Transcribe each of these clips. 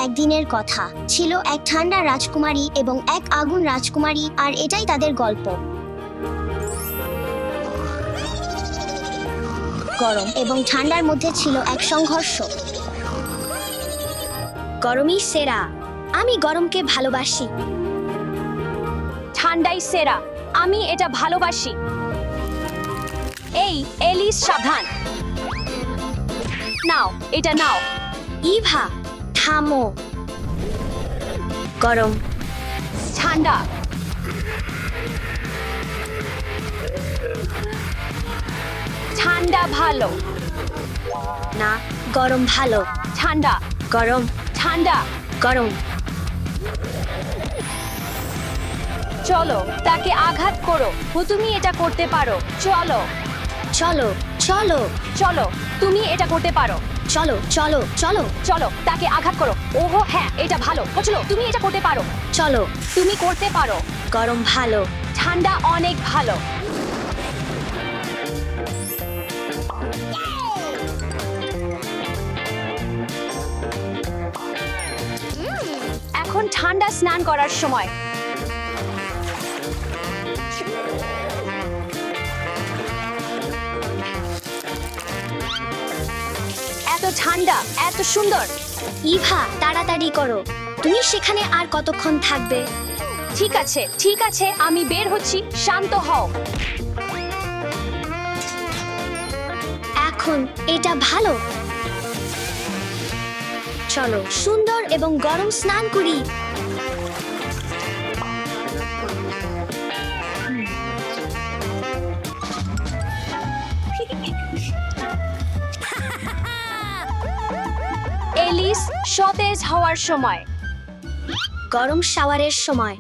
একদিনের কথা। ছিল এক ঠান্ডা রাজকুমারী এবং এক আগুন রাজকুমারী, আর এটাই তাদের গল্প। গরম এবং ঠান্ডার মধ্যে ছিল এক সংঘর্ষ। গরমই সেরা, আমি গরমকে ভালোবাসি। ঠান্ডাই সেরা, আমি এটা ভালোবাসি। এই এলিস, সাবধান। নাও, এটা নাও। ইভা, থামো। গরম, ঠান্ডা। ঠান্ডা ভালো না, গরম ভালো। ঠান্ডা গরম, ঠান্ডা। গরম। চলো, তাকে আঘাত করো। তুমি এটা করতে পারো। চলো চলো চলো চলো, তুমি এটা করতে পারো। চলো চলো চলো চলো, তাকে আঘাত করো। ওহো হ্যাঁ, এটা ভালো। চলো, তুমি এটা করতে পারো। চলো। তুমি করতে পারো। গরম ভালো। ঠান্ডা অনেক ভালো। এখন ঠান্ডা স্নান করার সময়। এত ঠান্ডা, এত সুন্দর। ইভা, তাড়াতাড়ি করো। তুমি সেখানে আর কতক্ষণ থাকবে? ঠিক আছে, ঠিক আছে, আমি বের হচ্ছি। শান্ত হও। এখন এটা ভালো। চলো, সুন্দর এবং গরম স্নান করি। এলিস, সতেজ হওয়ার সময়। গরম শাওয়ারের সময়।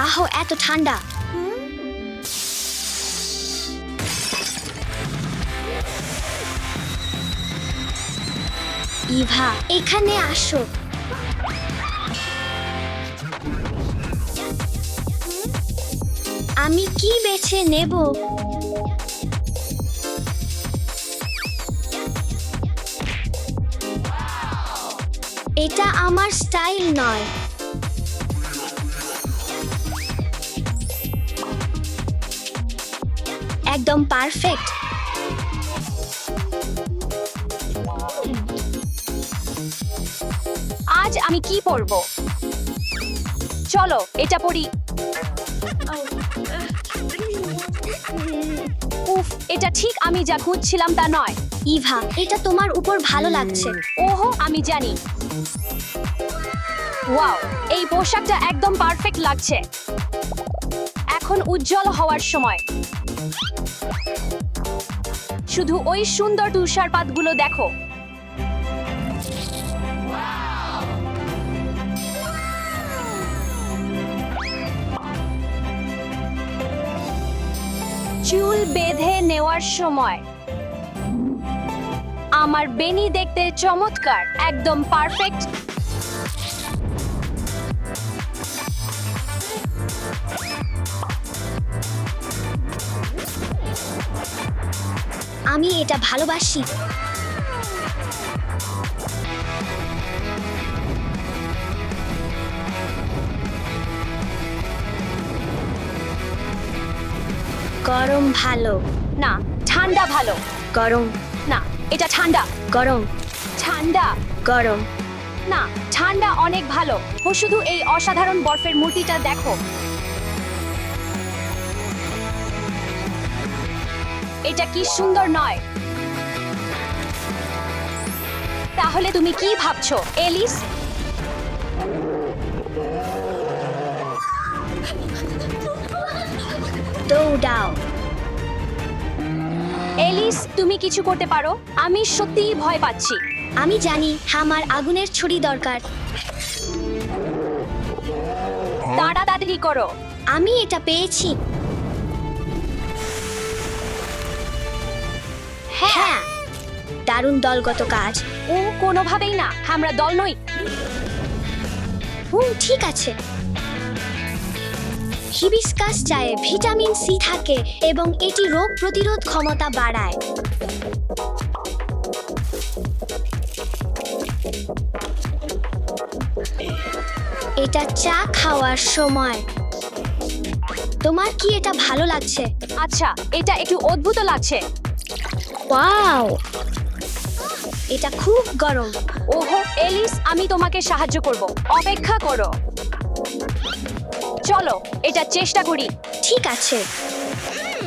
আহো, এত ঠান্ডা। ইভা, এখানে আসো। আমি কি বেছে নেব? এটা আমার স্টাইল নয়। একদম পারফেক্ট। আজ আমি কি পরব? চলো, এটা পরি। উফ, এটা ঠিক আমি যা খুঁজছিলাম তা নয়। ইভা, এটা তোমার উপর ভালো লাগছে। ওহো, আমি জানি। ওয়াও, এই পোশাকটা একদম পারফেক্ট লাগছে। এখন উজ্জ্বল হওয়ার সময়। শুধু ওই সুন্দর তুষারপাতগুলো দেখো। চুল বেঁধে নেওয়ার সময়। আমার বেনি দেখতে চমৎকার, একদম পারফেক্ট। আমি এটা ভালোবাসি। গরম ভালো। না, ঠান্ডা ভালো। গরম। না, এটা ঠান্ডা। গরম। ঠান্ডা। গরম। না, ঠান্ডা অনেক ভালো। ও শুধু এই অসাধারণ বরফের মূর্তিটা দেখো। এটা কি সুন্দর নয়? তাহলে তুমি কি ভাবছো, এলিস? দৌড়াও। এলিস, তুমি কিছু করতে পারো। আমি সত্যিই ভয় পাচ্ছি। আমি জানি, আমার আগুনের ছুরি দরকার। তাড়াতাড়ি করো। আমি এটা পেয়েছি। হ্যাঁ, দারুণ দলগত কাজ। ও কোনোভাবেই না, আমরা দল নই। ঠিক আছে। হিবিস্কাস চায়ে ভিটামিন সি থাকে এবং এটি রোগ প্রতিরোধ ক্ষমতা বাড়ায়। এটা চা খাওয়ার সময়। তোমার কি এটা ভালো লাগছে? আচ্ছা, এটা একটু অদ্ভুত লাগছে। ওয়াও, এটা খুব গরম। ওহো এলিস, আমি তোমাকে সাহায্য করব, অপেক্ষা করো। চলো এটা চেষ্টা করি। ঠিক আছে,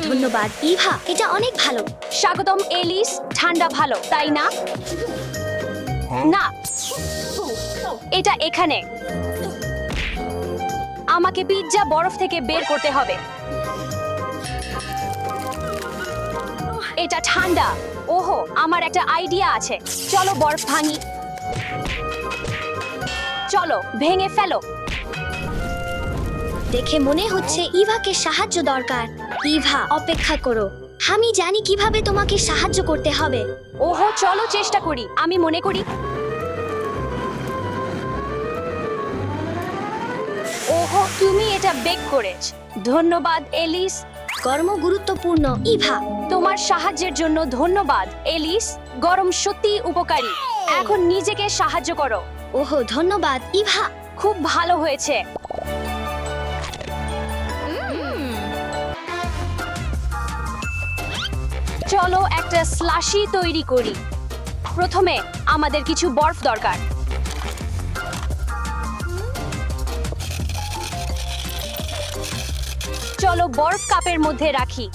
ধন্যবাদ ইভা, এটা অনেক ভালো। স্বাগতম এলিস। ঠান্ডা ভালো, তাই না? না, এটা এখানে। আমাকে পিৎজা বরফ থেকে বের করতে হবে। এটা ঠান্ডা। ওহো, আমার একটা আইডিয়া আছে। চলো বরফ ভাঙি। চলো ভেঙে ফেলো। দেখে মনে হচ্ছে ইভাকে সাহায্য দরকার। ইভা, অপেক্ষা করো, আমি জানি কিভাবে তোমাকে সাহায্য করতে হবে। ওহো, চলো চেষ্টা করি। আমি মনে করি। ওহো, তুমি এটা বেক করেছ। ধন্যবাদ এলিস। কর্ম গুরুত্বপূর্ণ ইভা। তোমার সাহায্যের জন্য ধন্যবাদ এলিস। গরম সত্যিই উপকারী। এখন নিজেকে সাহায্য করো। ওহো, ধন্যবাদ ইভা। খুব ভালো হয়েছে। চলো একটা স্লাশি তৈরি করি। প্রথমে আমাদের কিছু বরফ দরকার। চলো বরফ কাপের মধ্যে রাখি।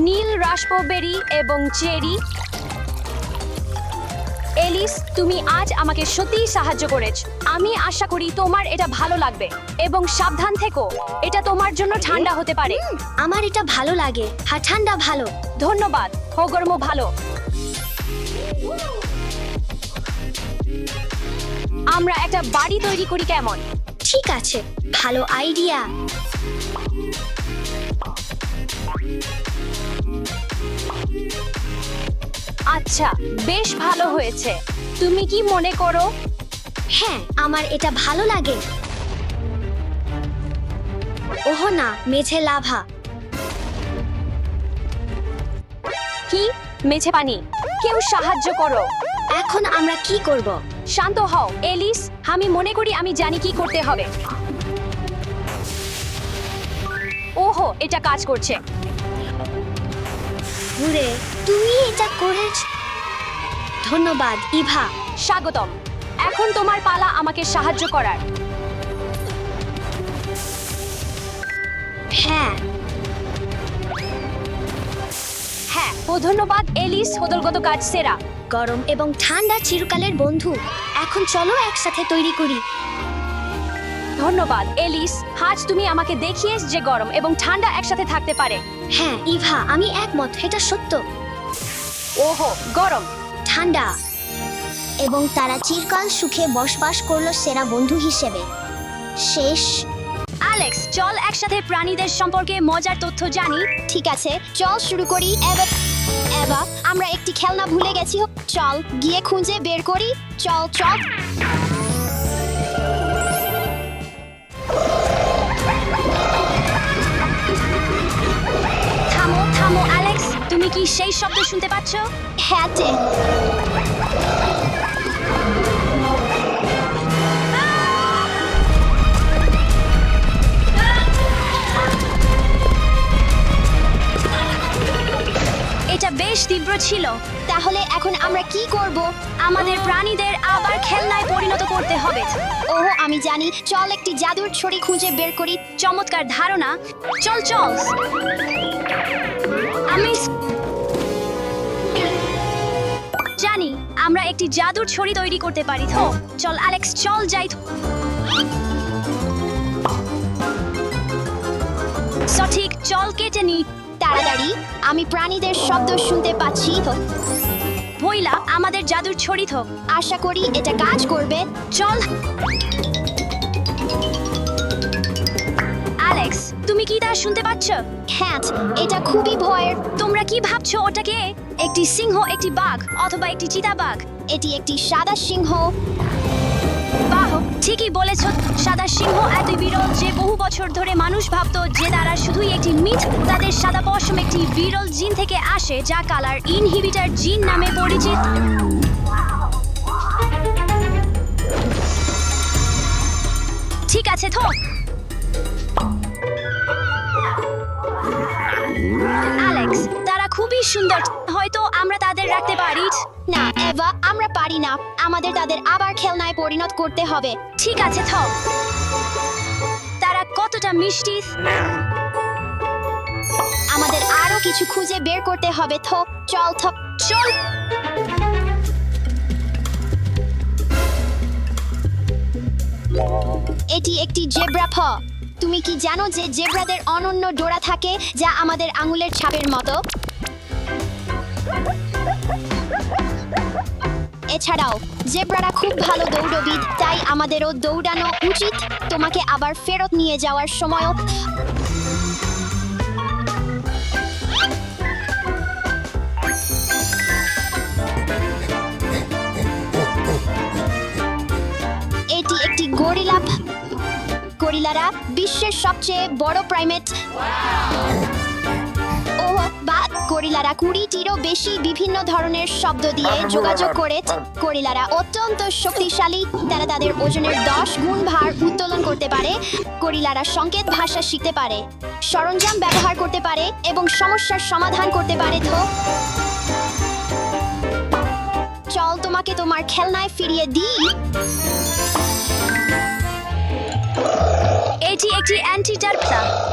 নীল রাস্পবেরি এবং চেরি। এলিস, তুমি আজ আমাকে সত্যিই সাহায্য করেছ। আমি আশা করি তোমার এটা ভালো লাগবে। এবং সাবধান থেকো, এটা তোমার জন্য ঠান্ডা হতে পারে। আমার এটা ভালো লাগে। হ্যাঁ, ঠান্ডা ভালো। ধন্যবাদ। গরম ভালো। আমরা একটা বাড়ি তৈরি করি কেমন? ঠিক আছে, ভালো আইডিয়া। আচ্ছা, বেশ ভালো হয়েছে। তুমি কি মনে করো? হ্যাঁ, আমার এটা ভালো লাগে। ওহো না, মেঝে লাভা। কি? মেঝে পানি? কেউ সাহায্য করো। এখন আমরা কি করব? শান্ত হও এলিস, আমি মনে করি আমি জানি কি করতে হবে। ওহো, এটা কাজ করছে। ঘুরে, তুমি এটা করেছ। ধন্যবাদ ইভা। স্বাগতম। এখন তোমার পালা আমাকে সাহায্য করার। হ্যাঁ, হ্যাঁ, ধন্যবাদ এলিস। হদলগত কাজ সেরা। গরম এবং ঠান্ডা চিরকালের বন্ধু। এখন চলো একসাথে তৈরি করি। ধন্যবাদ এলিস। আজ তুমি আমাকে দেখিয়েছ যে গরম এবং ঠান্ডা একসাথে থাকতে পারে। হ্যাঁ ইভা, আমি একমত, এটা সত্য। ওহো, গরম, ঠান্ডা, এবং তারা চিরকাল সুখে বসবাস করলো সেরা বন্ধু হিসেবে। শেষ। অ্যালেক্স, চল একসাথে প্রাণীদের সম্পর্কে মজার তথ্য জানি। ঠিক আছে, চল শুরু করি। এবা, আমরা একটি খেলনা ভুলে গেছি। চল গিয়ে খুঁজে বের করি। চল চল। থামো থামো অ্যালেক্স, তুমি কি সেই শব্দ শুনতে পাচ্ছ? হ্যাঁ, এটা বেশ তীব্র ছিল। তাহলে এখন আমরা কি করব? আমাদের প্রাণীদের আবার খেলনায় পরিণত করতে হবে। ওহো, আমি জানি। চল একটি জাদুর ছড়ি খুঁজে বের করি। চমৎকার ধারণা। চল চল। আমি জানি আমরা একটি জাদুর ছড়ি তৈরি করতে পারি। তো চল অ্যালেক্স, চল যাই। সঠিক, চল কেটে নি। তাড়াতাড়ি, আমি প্রাণীদের শব্দ শুনতে পাচ্ছি। ভইলা, আমাদের জাদুর ছড়ি তো। আশা করি এটা কাজ করবে। চল অ্যালেক্স, তুমি কি তা শুনতে পাচ্ছ? হ্যাঁ, এটা খুবই ভয়ের। তোমরা কি ভাবছো ওটাকে? একটি সিংহ, একটি বাঘ, অথবা একটি চিতাবাঘ? এটি একটি সাদা সিংহ। বাহ, ঠিকই বলেছ। সাদা সিংহ এতই বিরল যে বহু বছর ধরে মানুষ ভাবতো যে তারা শুধুই একটি মিথ। তাদের সাদা পশম একটি বিরল জিন থেকে আসে যা কালার ইনহিবিটর জিন নামে পরিচিত। ঠিক আছে তো, অ্যালেক্স, তারা খুবই সুন্দর। হয়তো আমরা তাদের রাখতে পারি। না এভা, আমরা পারি না। আমাদের তাদের আবার খেলনায় পরিণত করতে হবে। ঠিক আছে তো, তারা কতটা মিষ্টি। আমাদের আরো কিছু খুঁজে বের করতে হবে। চল চল। এটি একটি জেব্রা তুমি কি জানো যে জেব্রাদের অনন্য ডোরা থাকে যা আমাদের আঙুলের ছাপের মতো? এছাড়াও জেব্রারা খুব ভালো দৌড়বিদ, তাই আমাদেরও দৌড়ানো উচিত। তোমাকে আবার ফেরত নিয়ে যাওয়ার সময়ও এটি একটি গরিলারা বিশ্বের সবচেয়ে বড় প্রাইমেট। গরিলারা 20টিরও বেশি বিভিন্ন ধরনের শব্দ দিয়ে যোগাযোগ করে। গরিলারা অত্যন্ত শক্তিশালী, তারা তাদের ওজনের 10 গুণ ভার উত্তোলন করতে পারে। গরিলারা সংকেত ভাষা শিখতে পারে, সরঞ্জাম ব্যবহার করতে পারে এবং সমস্যার সমাধান করতে পারে। চল তোমাকে তোমার খেলনায় ফিরিয়ে দিই। এটি একটি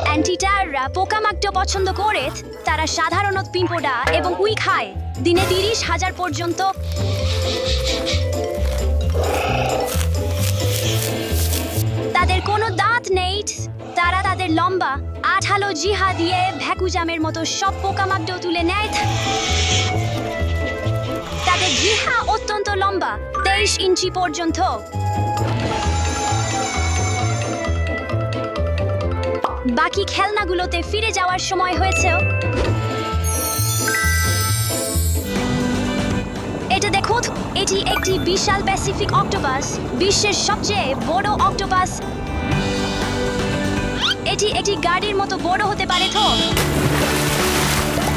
অ্যান্টিটাররা পোকামাকড় পছন্দ করে। তারা সাধারণত পিঁপড়া এবং উই খায়। দিনে 30,000 পর্যন্ত। তাদের কোনো দাঁত নেই। তারা তাদের লম্বা আঠালো জিহা দিয়ে ভ্যাকুজামের মতো সব পোকামাকড় তুলে নেয়। তাদের জিহা অত্যন্ত লম্বা, 23 ইঞ্চি পর্যন্ত। বাকি খেলনাগুলোতে ফিরে যাওয়ার সময় হয়েছে। এটা দেখো, এটি একটি বিশাল প্যাসিফিক অক্টোপাস, বিশ্বের সবচেয়ে বড় অক্টোপাস। এটি একটি গাড়ির মতো বড় হতে পারে।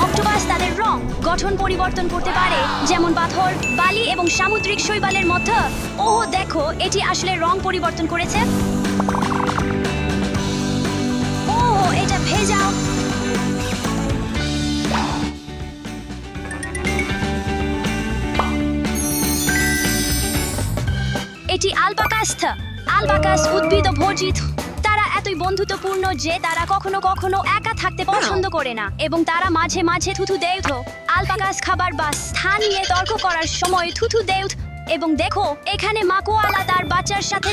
অক্টোপাস তাদের রং গঠন পরিবর্তন করতে পারে, যেমন পাথর, বালি এবং সামুদ্রিক শৈবালের মধ্যে। ওহ দেখো, এটি আসলে রং পরিবর্তন করেছে। এটা ভেজাও। এটি আলবাকাস উদ্ভিদ ভোজিত। তারা এতই বন্ধুত্বপূর্ণ যে তারা কখনো কখনো একা থাকতে পছন্দ করে না এবং তারা মাঝে মাঝে থুথু দেয়। আলবাকাস খাবার বা স্থান নিয়ে তর্ক করার সময় থুথু দেয়। এবং দেখো, এখানে মা কোয়ালা তার বাচ্চার সাথে।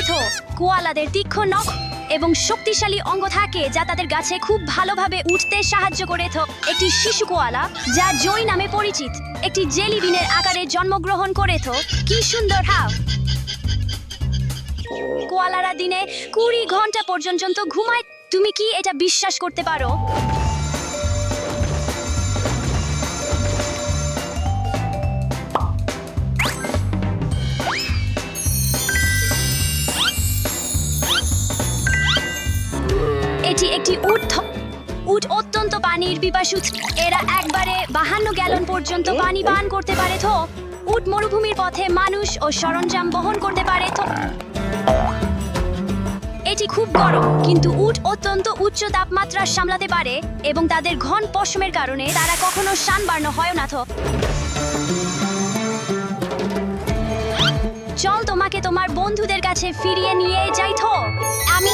কোয়ালাদের তীক্ষ্ণ নখ এবং শক্তিশালী অঙ্গ থাকে যা তাদের গাছে খুব ভালোভাবে উঠতে সাহায্য করে। একটি শিশু কোয়ালা, যা জয় নামে পরিচিত, একটি জেলি বিনের আকারে জন্মগ্রহণ করে। কি সুন্দর হাও। কোয়ালারা দিনে 20 ঘন্টা পর্যন্ত ঘুমায়। তুমি কি এটা বিশ্বাস করতে পারো? এটি একটি উট অত্যন্ত পানির পিপাসু। এরা একবারে 52 গ্যালন পর্যন্ত পানি পান করতে পারে। উট মরুভূমির পথে মানুষ ও সরঞ্জাম বহন করতে পারে। এটি খুব গরম, কিন্তু উট অত্যন্ত উচ্চ তাপমাত্রা সামলাতে পারে এবং তাদের ঘন পশমের কারণে তারা কখনো সানবার্ন হয় না। চল তোমাকে তোমার বন্ধুদের কাছে ফিরিয়ে নিয়ে যাই। আমি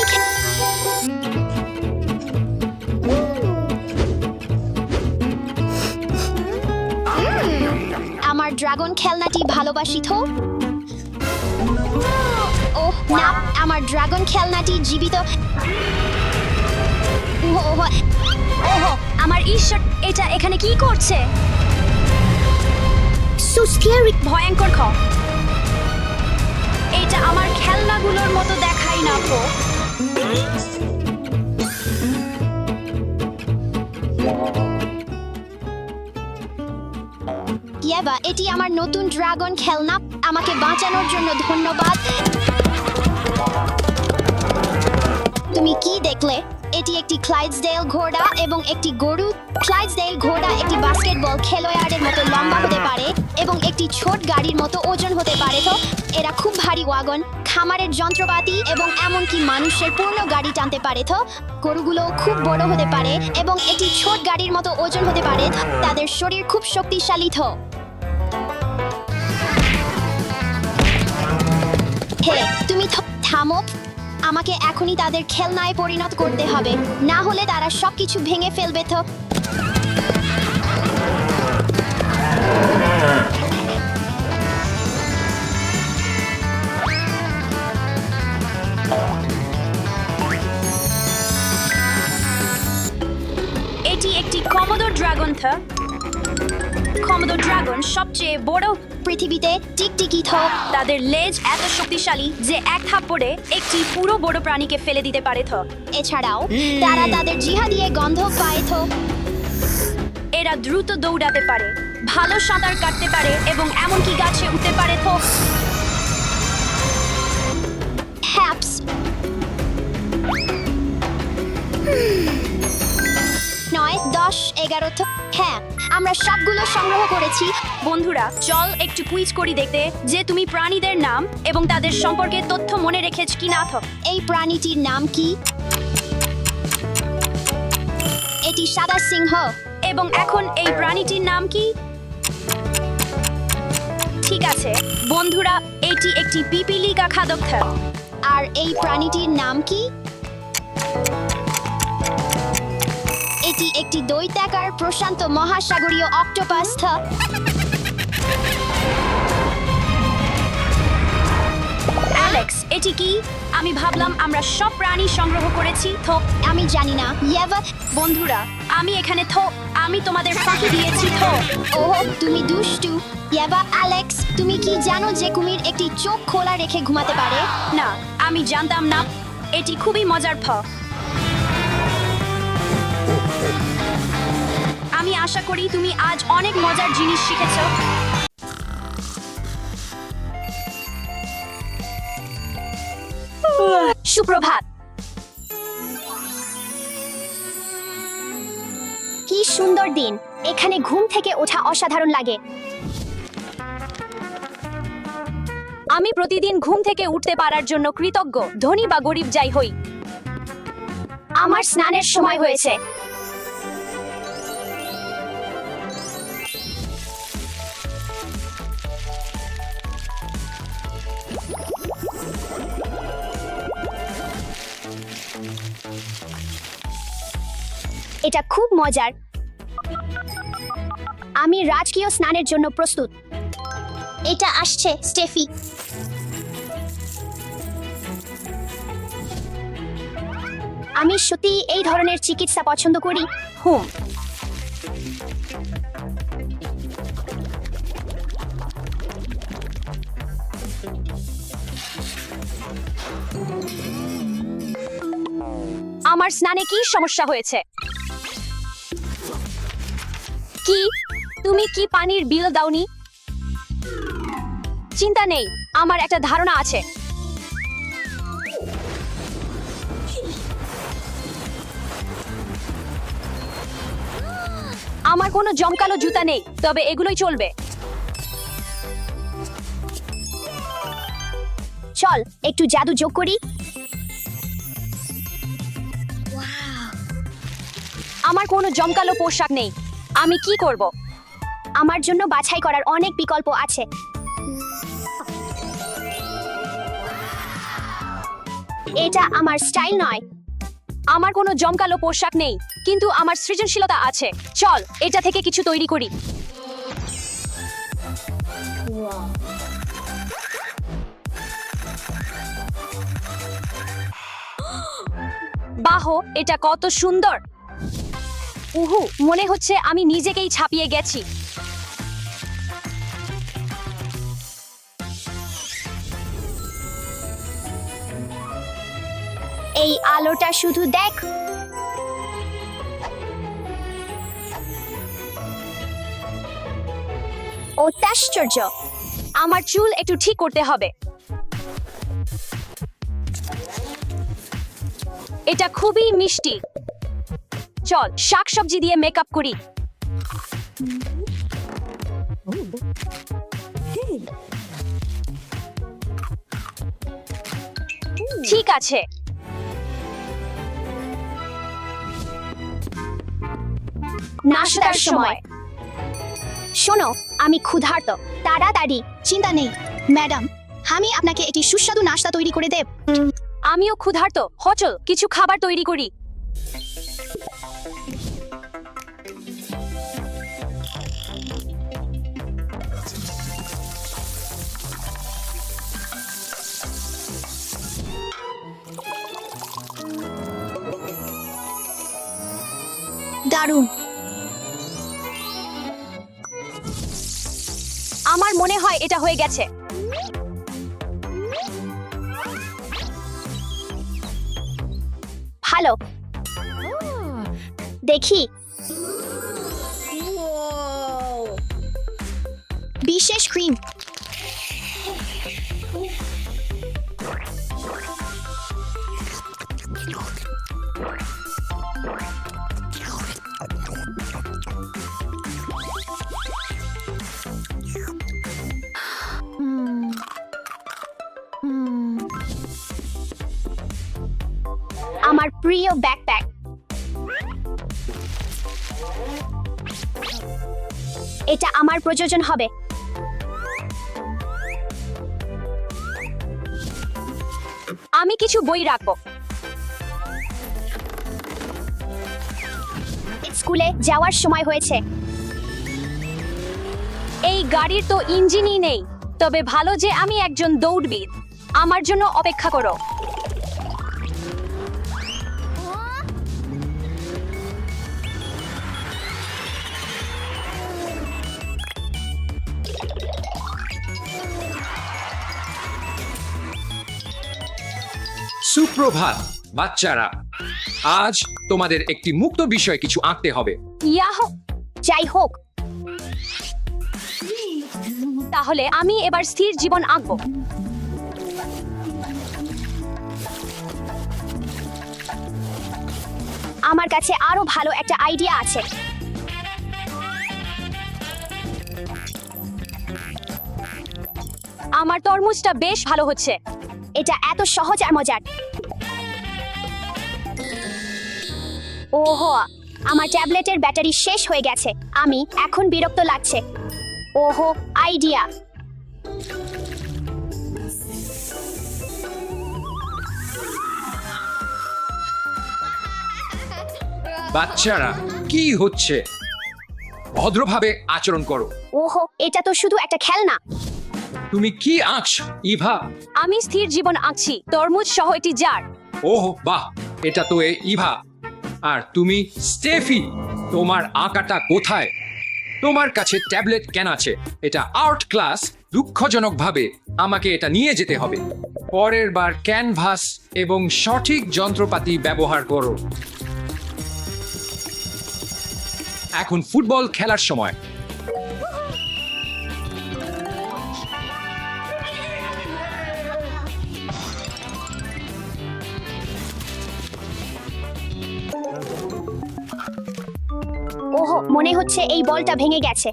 আমার ড্রাগন খেলনাটি ভালোবাসি। ওহ না, আমার ড্রাগন খেলনাটি জীবিত। ওহ আমার ঈশ্বর, এটা এখানে কি করছে? ভয়ঙ্কর। এটা আমার খেলনাগুলোর মতো দেখাই না। এটি আমার নতুন ড্রাগন খেলনা। আমাকে বাঁচানোর জন্য ধন্যবাদ। তুমি কি দেখলে? এটি একটি ক্লাইডসডেল ঘোড়া এবং একটি গরু। ক্লাইডসডেল ঘোড়া একটি বাস্কেটবল খেলোয়াড়ের মতো লম্বা হতে পারে এবং একটি ছোট গাড়ির মতো ওজন হতে পারে। তো এরা খুব ভারী ওয়াগন, খামারের যন্ত্রপাতি এবং এমনকি মানুষের পূর্ণ গাড়ি টানতে পারে। তো গরুগুলো খুব বড় হতে পারে এবং একটি ছোট গাড়ির মতো ওজন হতে পারে। তাদের শরীর খুব শক্তিশালী। তো হে, তুমি থামো। আমাকে এখনই তাদের খেলনায় পরিণত করতে হবে, না হলে তারা সবকিছু ভেঙে ফেলবে। তো এটি একটি কমোডোর ড্রাগন। কমোডোর ড্রাগন সবচেয়ে বড় পৃথিবীতে টিকটিকি। তো তাদের লেজ এত শক্তিশালী যে এক থাপ্পড়ে একটি পুরো বড় প্রাণীকে ফেলে দিতে পারে। এছাড়াও তারা তাদের জিহা দিয়ে গন্ধ পায়। তো এরা দ্রুত দৌড়াতে পারে, ভালো সাঁতার কাটতে পারে এবং এমনকি গাছে উঠতে পারে। তো হ্যাপস 9, 10, 11। তো হ্যাঁ, আমরা সবগুলো সংগ্রহ করেছি। বন্ধুরা, চল একটু কুইজ করি দেখতে যে তুমি প্রাণীদের নাম এবং তাদের সম্পর্কে তথ্য মনে রেখেছ কি না। এই প্রাণীটির নাম কি? এটি সাদা সিংহ। এবং এখন এই প্রাণীটির নাম কি? ঠিক আছে বন্ধুরা, এটি একটি পিপিলিকা খাদক। আর এই প্রাণীটির নাম কি? এটি একটি দৈত্যাকার প্রশান্ত মহাসাগরীয় অক্টোপাস। অ্যালেক্স, এটি কি? আমি ভাবলাম আমরা সব প্রাণী সংগ্রহ করেছি। আমি জানি না। ইয়েভা, বন্ধুরা, আমি এখানে আমি তোমাদের ফাঁকি দিয়েছি। ওহ, তুমি দুষ্টু। ইয়েভা, অ্যালেক্স, তুমি কি জানো যে কুমির একটি চোখ খোলা রেখে ঘুমাতে পারে? না, আমি জানতাম না। এটি খুবই মজার। আমি আশা করি তুমি আজ অনেক মজার জিনিস শিখেছো। সুপ্রভাত। কি সুন্দর দিন। এখানে ঘুম থেকে ওঠা অসাধারণ লাগে। আমি প্রতিদিন ঘুম থেকে উঠতে পারার জন্য কৃতজ্ঞ, ধনী বা গরিব যাই হই। আমার স্নানের সময় হয়েছে। এটা খুব মজার। আমি রাজকীয় স্নানের জন্য প্রস্তুত। এটা আসছে, স্টেফি। আমি সত্যি এই ধরনের চিকিৎসা পছন্দ করি। আমার স্নানে কি সমস্যা হয়েছে? কি তুমি কি পানির বিল দাওনি? চিন্তা নেই, আমার একটা ধারণা আছে। আমার কোনো জমকালো জুতা নেই, তবে এগুলোই চলবে। চল একটু জাদু যোগ করি। আমার কোনো জমকালো পোশাক নেই, আমি কি করব? আমার জন্য বাছাই করার অনেক বিকল্প আছে। এটা আমার স্টাইল নয়। আমার কোনো জমকালো পোশাক নেই, কিন্তু আমার সৃজনশীলতা আছে। চল এটা থেকে কিছু তৈরি করি। বাহ, এটা কত সুন্দর। উহু, মনে হচ্ছে আমি নিজেকেই ছাপিয়ে গেছি। এই আলোটা শুধু দেখ। অত্যাশ্চর্য। আমার চুল একটু ঠিক করতে হবে। এটা খুবই মিষ্টি। চল শাকসবজি দিয়ে মেকআপ করি। ঠিক আছে। নাস্তার সময়। শোনো, আমি ক্ষুধার্ত। তাড়াতাড়ি। চিন্তা নেই ম্যাডাম, আমি আপনাকে একটি সুস্বাদু নাস্তা তৈরি করে দেব। আমিও ক্ষুধার্ত। চল কিছু খাবার তৈরি করি। দারুণ। আমার মনে হয় এটা হয়ে গেছে। ভালো। দেখি। বিশেষ ক্রিম। আমার প্রিয় ব্যাকপ্যাক। এটা আমার প্রয়োজন হবে। আমি কিছু বই রাখবো। স্কুলে যাওয়ার সময় হয়েছে। এই গাড়ির তো ইঞ্জিনই নেই, তবে ভালো যে আমি একজন দৌড়বিদ। আমার জন্য অপেক্ষা করো। সুপ্রভাত বাচ্চারা, আজ তোমাদের একটি মুক্ত বিষয় কিছু আঁকতে হবে। ইয়াহো! যাই হোক, তাহলে আমি এবার স্থির জীবন আঁকবো। আমার কাছে আরো ভালো একটা আইডিয়া আছে। আমার তরমুজটা বেশ ভালো হচ্ছে। এটা এত সহজ আর মজার। ওহো, আমার ট্যাবলেটের ব্যাটারি শেষ হয়ে গেছে। আমি এখন বিরক্ত লাগছে। ওহো, আইডিয়া। বাচ্চারা, কি হচ্ছে? ভদ্রভাবে আচরণ করো। ওহো, এটা তো শুধু একটা খেলনা। তুমি কি আঁকছো ইভা? আমি স্থির জীবন আঁকছি, তরমুজ সহ একটি জার। ওহ বাহ, এটা তো ইভা। আর তুমি স্টেফি, তোমার আঁকাটা কোথায়? তোমার কাছে ট্যাবলেট কেন আছে? এটা আর্ট ক্লাস। দুঃখজনকভাবে আমাকে এটা নিয়ে যেতে হবে। পরের বার ক্যানভাস এবং সঠিক যন্ত্রপাতি ব্যবহার করো। এখন ফুটবল খেলার সময়। ওহো, মনে হচ্ছে এই বলটা ভেঙে গেছে।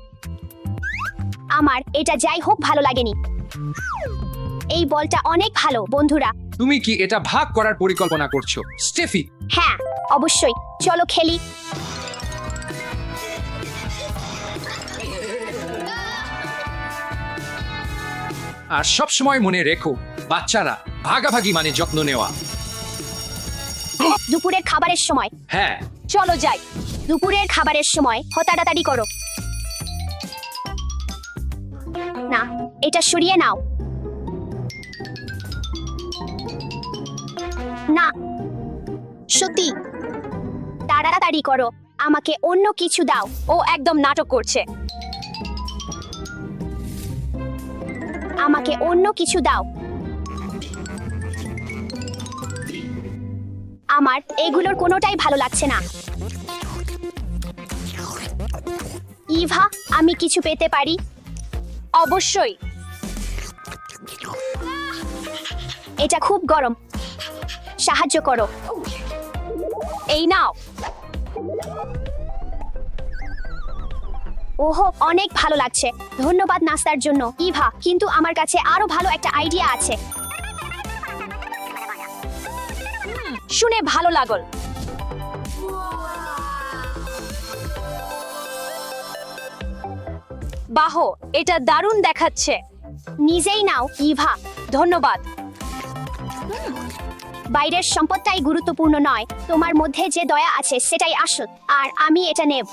আমার এটা যাই হোক ভালো লাগেনি। এই বলটা অনেক ভালো, বন্ধুরা। তুমি কি এটা ভাগ করার পরিকল্পনা করছো স্টেফি? হ্যাঁ, অবশ্যই। চলো খেলি। আর সব সময় মনে রেখো বাচ্চারা, ভাগাভাগি মানে যত্ন নেওয়া। দুপুরের খাবারের সময়। হ্যাঁ, চলো যাই। দুপুরের খাবারের সময় তাড়াতাড়ি করো। না, এটা সরিয়ে নাও। না, সত্যি তাড়াতাড়ি করো। আমাকে অন্য কিছু দাও। ও একদম নাটক করছে। আমাকে অন্য কিছু দাও। আমার এগুলোর কোনোটাই ভালো লাগছে না। ইভা, আমি কিছু পেতে পারি? অবশ্যই। এটা খুব গরম। সাহায্য করো। এই নাও। ওহো, অনেক ভালো লাগছে। ধন্যবাদ নাস্তার জন্য ইভা, কিন্তু আমার কাছে আরো ভালো একটা আইডিয়া আছে। শুনে ভালো লাগল। বাহ, এটা দারুণ দেখাচ্ছে। নিজেই নাও ইভা। ধন্যবাদ। বাইরের সম্পদটাই গুরুত্বপূর্ণ নয়, তোমার মধ্যে যে দয়া আছে সেটাই আসল, আর আমি এটা নেব।